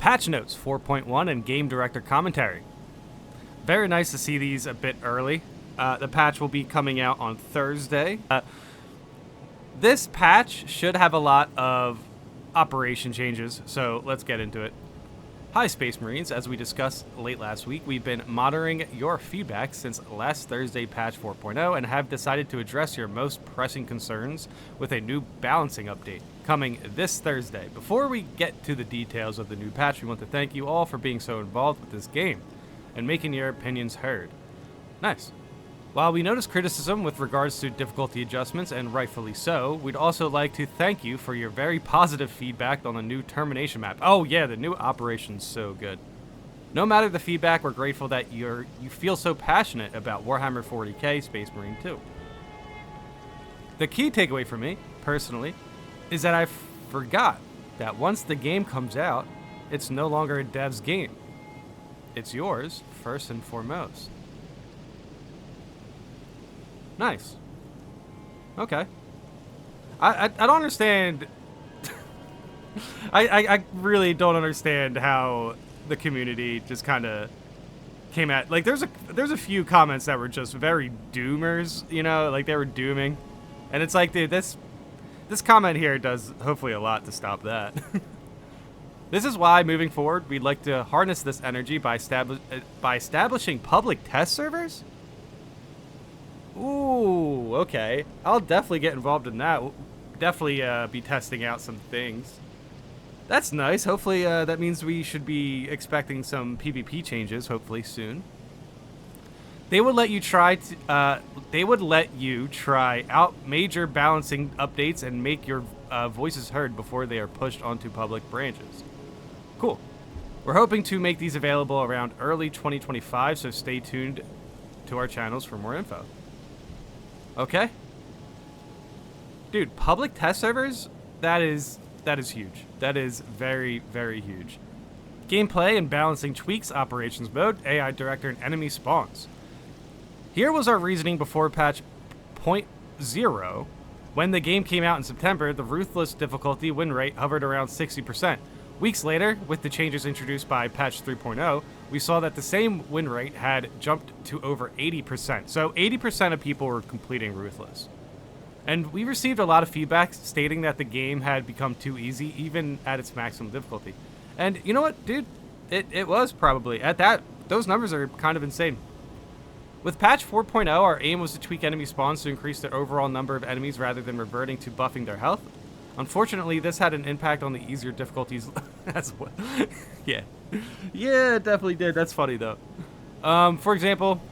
Patch Notes 4.1 and Game Director Commentary. Very nice to see these a bit early. The patch will be coming out on Thursday. This patch should have a lot of operation changes, so let's get into it. Hi Space Marines, as we discussed late last week, we've been monitoring your feedback since last Thursday patch 4.0 and have decided to address your most pressing concerns with a new balancing update coming this Thursday. Before we get to the details of the new patch, we want to thank you all for being so involved with this game and making your opinions heard. Nice. While we notice criticism with regards to difficulty adjustments, and rightfully so, we'd also like to thank you for your very positive feedback on the new termination map. Oh yeah, the new operation's so good. No matter the feedback, we're grateful that you feel so passionate about Warhammer 40k Space Marine 2. The key takeaway for me, personally, is that I forgot that once the game comes out, it's no longer a DEVS game. It's yours, first and foremost. Nice. Okay. I don't understand. I really don't understand how the community just kind of came at, like, there's a few comments that were just very doomers, you know, like they were dooming, and it's like, dude, this comment here does hopefully a lot to stop that. This is why moving forward we'd like to harness this energy by establishing public test servers. Ooh, okay. I'll definitely get involved in that. We'll definitely be testing out some things. That's nice. Hopefully that means we should be expecting some PvP changes, hopefully soon. They would let you try out major balancing updates and make your voices heard before they are pushed onto public branches. Cool. We're hoping to make these available around early 2025, so stay tuned to our channels for more info. Okay. Dude, public test servers, that is huge. That is very, very huge. Gameplay and balancing tweaks, operations mode, AI director, and enemy spawns. Here was our reasoning before patch 0.0. When the game came out in September, the Ruthless difficulty win rate hovered around 60%. Weeks later, with the changes introduced by patch 3.0, we saw that the same win rate had jumped to over 80%. So 80% of people were completing Ruthless. And we received a lot of feedback stating that the game had become too easy, even at its maximum difficulty. And you know what, dude? It was probably. At that, those numbers are kind of insane. With patch 4.0, our aim was to tweak enemy spawns to increase the overall number of enemies rather than reverting to buffing their health. Unfortunately, this had an impact on the easier difficulties as well. Yeah, it definitely did. That's funny, though. For example,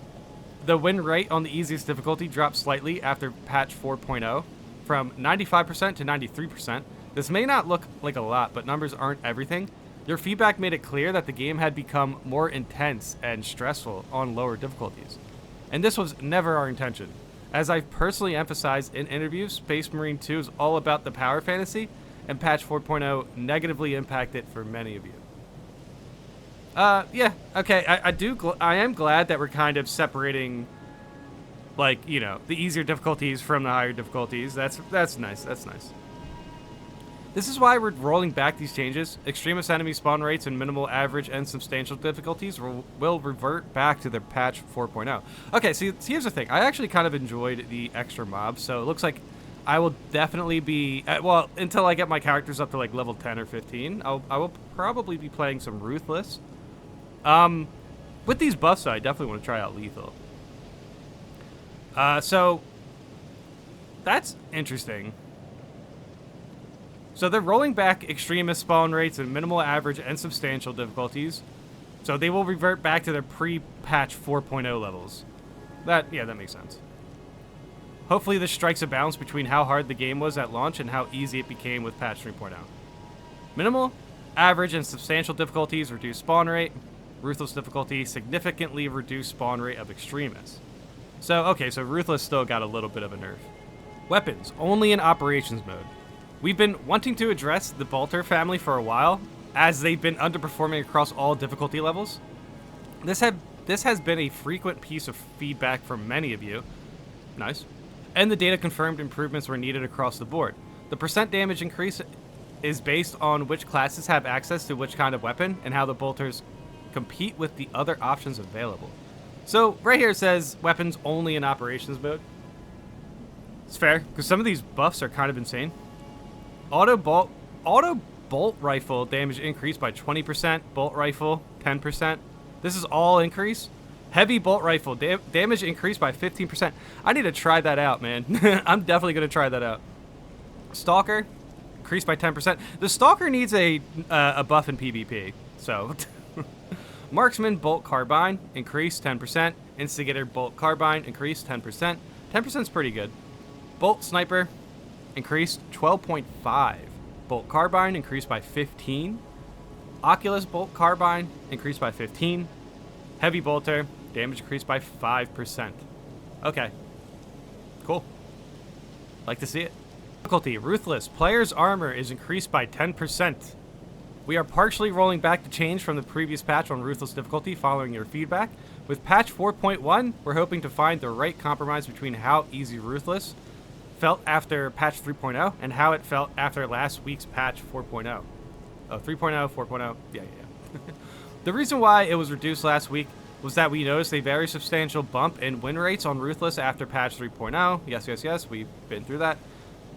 the win rate on the easiest difficulty dropped slightly after patch 4.0 from 95% to 93%. This may not look like a lot, but numbers aren't everything. Your feedback made it clear that the game had become more intense and stressful on lower difficulties. And this was never our intention. As I've personally emphasized in interviews, Space Marine 2 is all about the power fantasy, and patch 4.0 negatively impacted for many of you. Yeah, okay, I am glad that we're kind of separating, like, you know, the easier difficulties from the higher difficulties. That's nice, that's nice. This is why we're rolling back these changes. Extremist enemy spawn rates and minimal, average, and substantial difficulties will revert back to their patch 4.0. Okay, so here's the thing. I actually kind of enjoyed the extra mobs, so it looks like I will definitely be, well, until I get my characters up to like level 10 or 15, I will probably be playing some Ruthless. With these buffs, I definitely want to try out Lethal. So that's interesting. So they're rolling back extremist spawn rates and minimal, average, and substantial difficulties. So they will revert back to their pre-patch 4.0 levels. That makes sense. Hopefully this strikes a balance between how hard the game was at launch and how easy it became with patch 3.0. Minimal, average, and substantial difficulties reduce spawn rate. Ruthless difficulty significantly reduced spawn rate of extremists. So, okay, so Ruthless still got a little bit of a nerf. Weapons, only in operations mode. We've been wanting to address the Bolter family for a while, as they've been underperforming across all difficulty levels. This has been a frequent piece of feedback from many of you. Nice. And the data confirmed improvements were needed across the board. The percent damage increase is based on which classes have access to which kind of weapon and how the bolters compete with the other options available. So right here it says weapons only in operations mode. It's fair, because some of these buffs are kind of insane. Auto bolt rifle damage increased by 20%. Bolt rifle 10%. This is all increase. Heavy bolt rifle damage increased by 15%. I need to try that out, man. I'm definitely going to try that out. Stalker increased by 10%. The Stalker needs a buff in PvP. So, Marksman bolt carbine increased 10%. Instigator bolt carbine increased 10%. 10% is pretty good. Bolt sniper increased 12.5. Bolt carbine increased by 15. Oculus bolt carbine increased by 15. Heavy bolter damage increased by 5%. Okay. Cool. Like to see it. Difficulty, Ruthless. Player's armor is increased by 10%. We are partially rolling back the change from the previous patch on Ruthless difficulty following your feedback. With patch 4.1, we're hoping to find the right compromise between how easy Ruthless felt after patch 3.0 and how it felt after last week's patch 4.0. Oh, 3.0, 4.0. Yeah. The reason why it was reduced last week was that we noticed a very substantial bump in win rates on Ruthless after patch 3.0. Yes, we've been through that.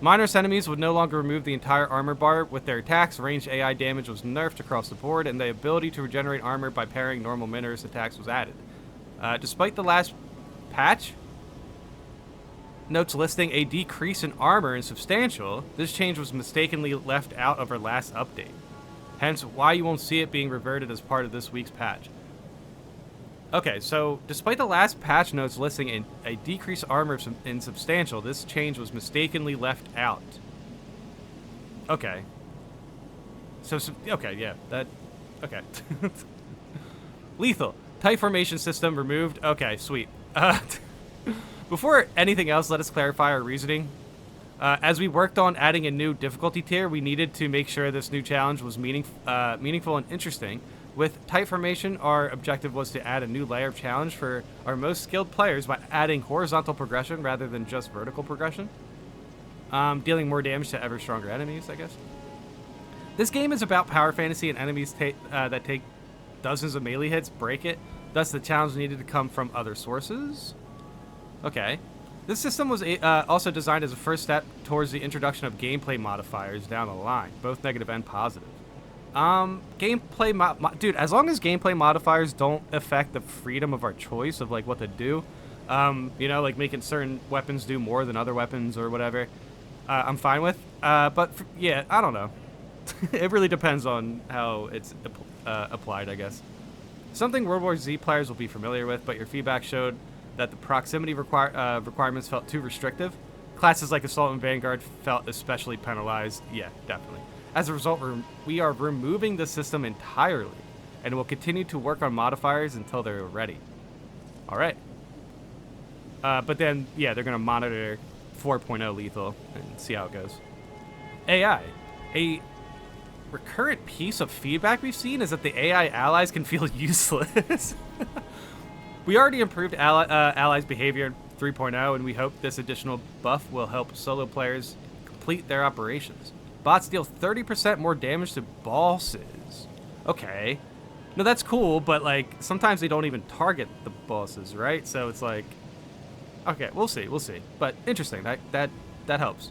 Minus enemies would no longer remove the entire armor bar with their attacks. Ranged AI damage was nerfed across the board, and the ability to regenerate armor by parrying normal Minor's attacks was added. Despite the last patch notes listing a decrease in armor in substantial, this change was mistakenly left out of our last update. Hence, why you won't see it being reverted as part of this week's patch. Okay, so despite the last patch notes listing a decreased armor in substantial, this change was mistakenly left out. Okay. So okay, yeah, okay. Lethal. Type formation system removed. Okay, sweet. Before anything else, let us clarify our reasoning. As we worked on adding a new difficulty tier, we needed to make sure this new challenge was meaningful and interesting. With type formation, our objective was to add a new layer of challenge for our most skilled players by adding horizontal progression rather than just vertical progression. Dealing more damage to ever stronger enemies, I guess. This game is about power fantasy, and enemies that take dozens of melee hits break it. Thus, the challenge needed to come from other sources. Okay. This system was also designed as a first step towards the introduction of gameplay modifiers down the line, both negative and positive. Dude, as long as gameplay modifiers don't affect the freedom of our choice of like what to do, you know, like making certain weapons do more than other weapons or whatever, I'm fine with. Yeah, I don't know. It really depends on how it's applied, I guess. Something World War Z players will be familiar with, but your feedback showed that the proximity requirements felt too restrictive. Classes like Assault and Vanguard felt especially penalized. Yeah, definitely. As a result, we are removing the system entirely, and will continue to work on modifiers until they're ready. All right. But then, yeah, they're going to monitor 4.0 lethal and see how it goes. AI. A recurrent piece of feedback we've seen is that the AI allies can feel useless. We already improved allies' behavior in 3.0, and we hope this additional buff will help solo players complete their operations. Bots deal 30% more damage to bosses. Okay. No, that's cool, but like sometimes they don't even target the bosses, right? So it's like, okay, we'll see. But interesting. That helps.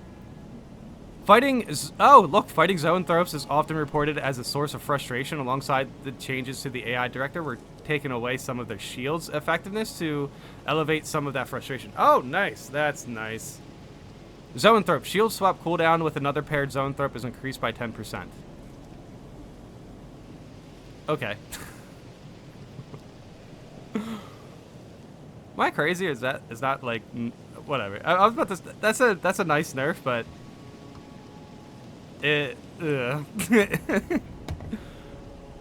Fighting zoanthropes is often reported as a source of frustration. Alongside the changes to the AI director, we're taking away some of their shield's effectiveness to elevate some of that frustration. Oh, nice. That's nice. Zoanthrope. Shield swap cooldown with another paired Zoanthrope is increased by 10%. Okay. Am I crazy, or is that like whatever? I was about to. That's a nice nerf, but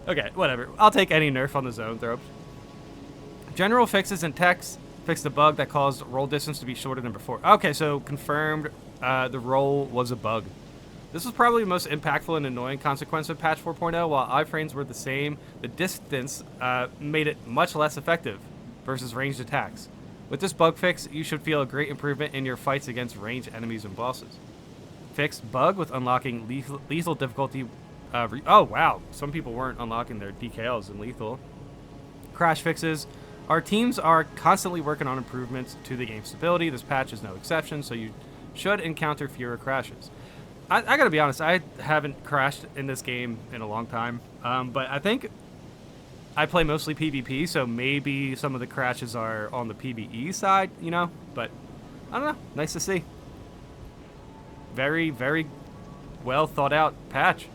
okay, whatever. I'll take any nerf on the Zoanthrope. General fixes and techs fixed the bug that caused roll distance to be shorter than before. Okay, so confirmed the roll was a bug. This was probably the most impactful and annoying consequence of patch 4.0. While iframes were the same, the distance made it much less effective versus ranged attacks. With this bug fix, you should feel a great improvement in your fights against ranged enemies and bosses. fixed bug with unlocking lethal difficulty. Oh, wow. Some people weren't unlocking their DKLs in lethal. Crash fixes. Our teams are constantly working on improvements to the game's stability. This patch is no exception, so you should encounter fewer crashes. I gotta be honest, I haven't crashed in this game in a long time, but I think I play mostly PvP, so maybe some of the crashes are on the PvE side, you know? But I don't know. Nice to see. Very, very well thought out patch.